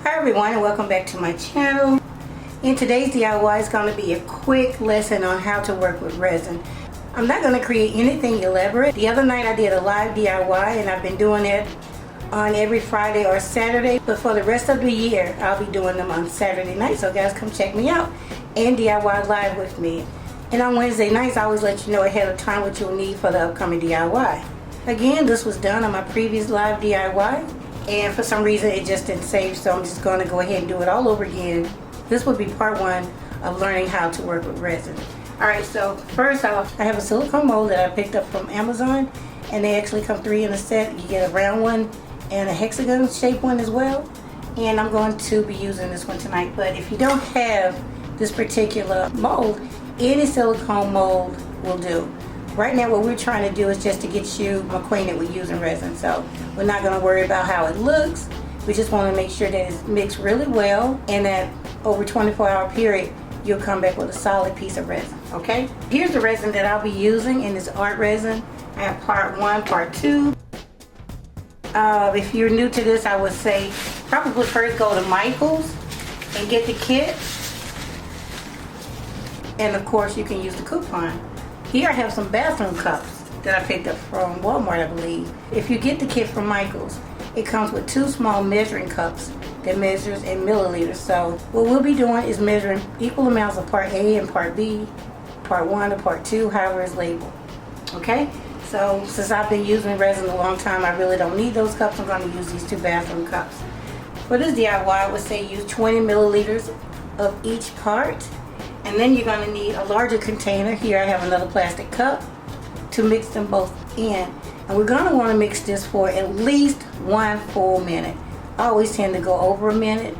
Hi everyone, and welcome back to my channel. In today's DIY is going to be a quick lesson on how to work with resin. I'm not going to create anything elaborate. The other night I did a live DIY and I've been doing it on every Friday or Saturday, but for the rest of the year I'll be doing them on Saturday night. So guys, come check me out and DIY live with me. And on Wednesday nights I always let you know ahead of time what you'll need for the upcoming DIY. Again, this was done on my previous live DIY. And for some reason it just didn't save, so I'm just going to go ahead and do it all over again. This will be part one of learning how to work with resin. Alright, so first off, I have a silicone mold that I picked up from Amazon, and they actually come 3 in a set. You get a round one and a hexagon shaped one as well, and I'm going to be using this one tonight. But if you don't have this particular mold, any silicone mold will do. Right now what we're trying to do is just to get you acquainted with using resin, so we're not going to worry about how it looks. We just want to make sure that it's mixed really well and that over a 24-hour period you'll come back with a solid piece of resin. Okay, here's the resin that I'll be using in this art resin. I have part 1, part 2. If you're new to this, I would say probably first go to Michael's and get the kit, and of course you can use the coupon. Here I have some bathroom cups that I picked up from Walmart, I believe. If you get the kit from Michael's, it comes with 2 small measuring cups that measures in milliliters. So what we'll be doing is measuring equal amounts of part A and part B, part 1 and part 2, however it's labeled. Okay? So since I've been using resin a long time, I really don't need those cups. I'm going to use these 2 bathroom cups. For this DIY, I would say use 20 milliliters of each part. And then you're going to need a larger container. Here I have another plastic cup to mix them both in. And we're going to want to mix this for at least 1 full minute. I always tend to go over a minute.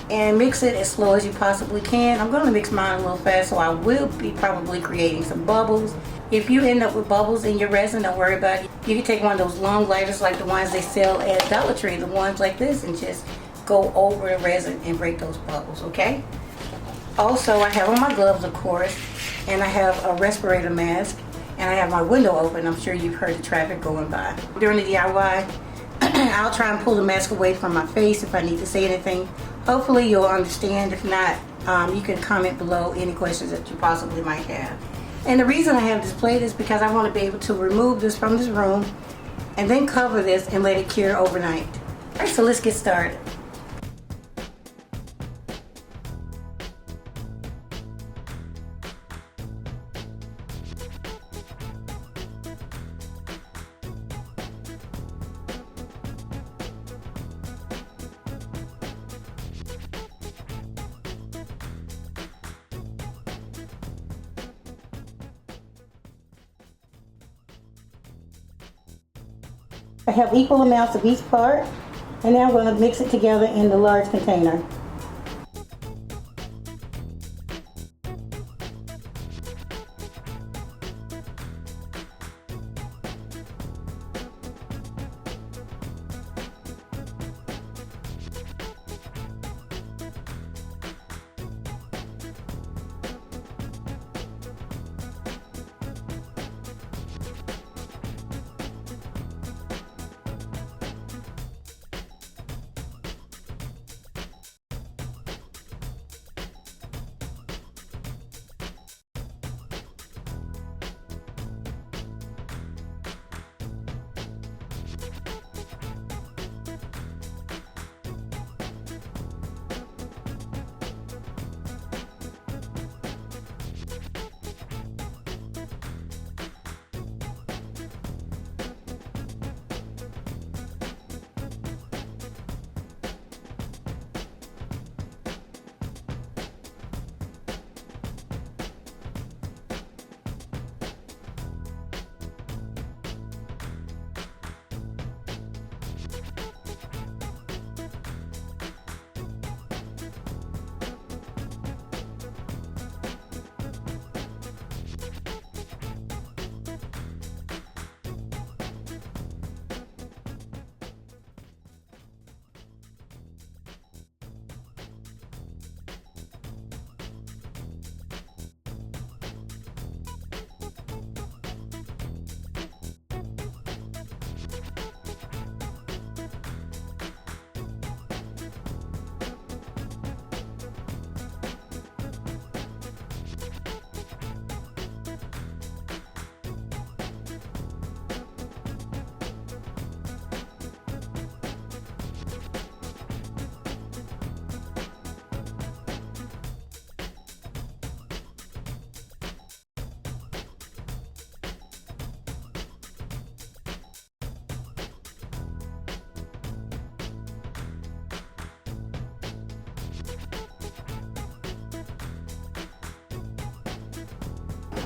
And mix it as slow as you possibly can. I'm going to mix mine a little fast, so I will be probably creating some bubbles. If you end up with bubbles in your resin, don't worry about it. You can take one of those long lighters like the ones they sell at Dollar Tree, the ones like this, and just go over the resin and break those bubbles, okay? Also, I have on my gloves, of course, and I have a respirator mask, and I have my window open. I'm sure you've heard the traffic going by. During the DIY, I'll try and pull the mask away from my face if I need to say anything. Hopefully you'll understand. If not, you can comment below any questions that you possibly might have. And the reason I have this plate is because I want to be able to remove this from this room and then cover this and let it cure overnight. Alright, so let's get started. I have equal amounts of each part, and now I'm going to mix it together in the large container.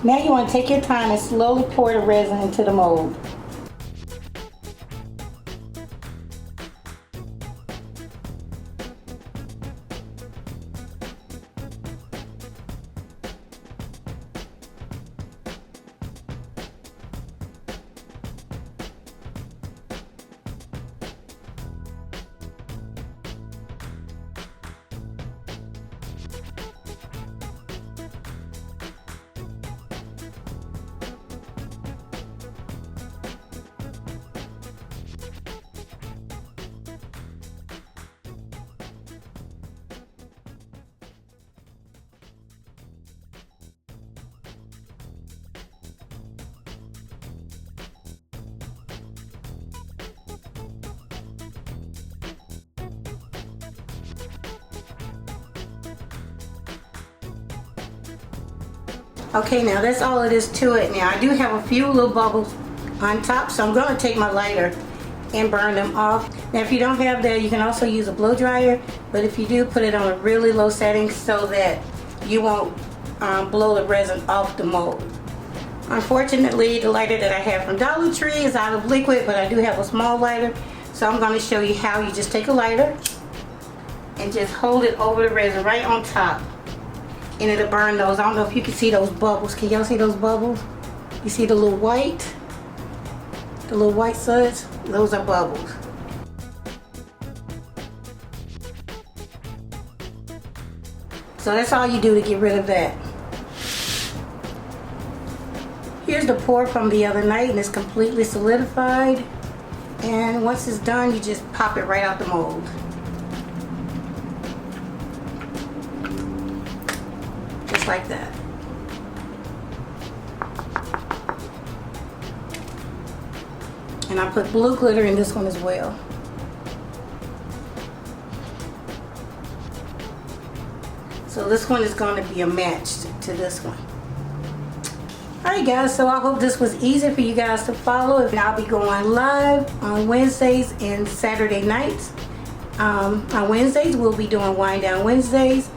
Now you want to take your time and slowly pour the resin into the mold. Okay, now that's all it is to it. Now I do have a few little bubbles on top, so I'm going to take my lighter and burn them off. Now if you don't have that, you can also use a blow dryer, but if you do, put it on a really low setting so that you won't blow the resin off the mold. Unfortunately, the lighter that I have from Dollar Tree is out of liquid, but I do have a small lighter, so I'm going to show you how you just take a lighter and just hold it over the resin right on top. And it'll burn those. I don't know if you can see those bubbles. Can y'all see those bubbles? You see the little white suds? Those are bubbles. So that's all you do to get rid of that. Here's the pour from the other night, and it's completely solidified. And once it's done, you just pop it right out the mold. Like that. And I put blue glitter in this one as well. So this one is going to be a match to this one. Alright guys, so I hope this was easy for you guys to follow. And I'll be going live on Wednesdays and Saturday nights. On Wednesdays we'll be doing Wind Down Wednesdays.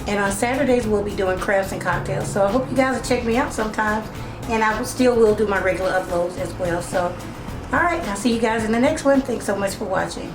And on Saturdays, we'll be doing crafts and cocktails. So I hope you guys will check me out sometimes. And I still will do my regular uploads as well. So, alright, I'll see you guys in the next one. Thanks so much for watching.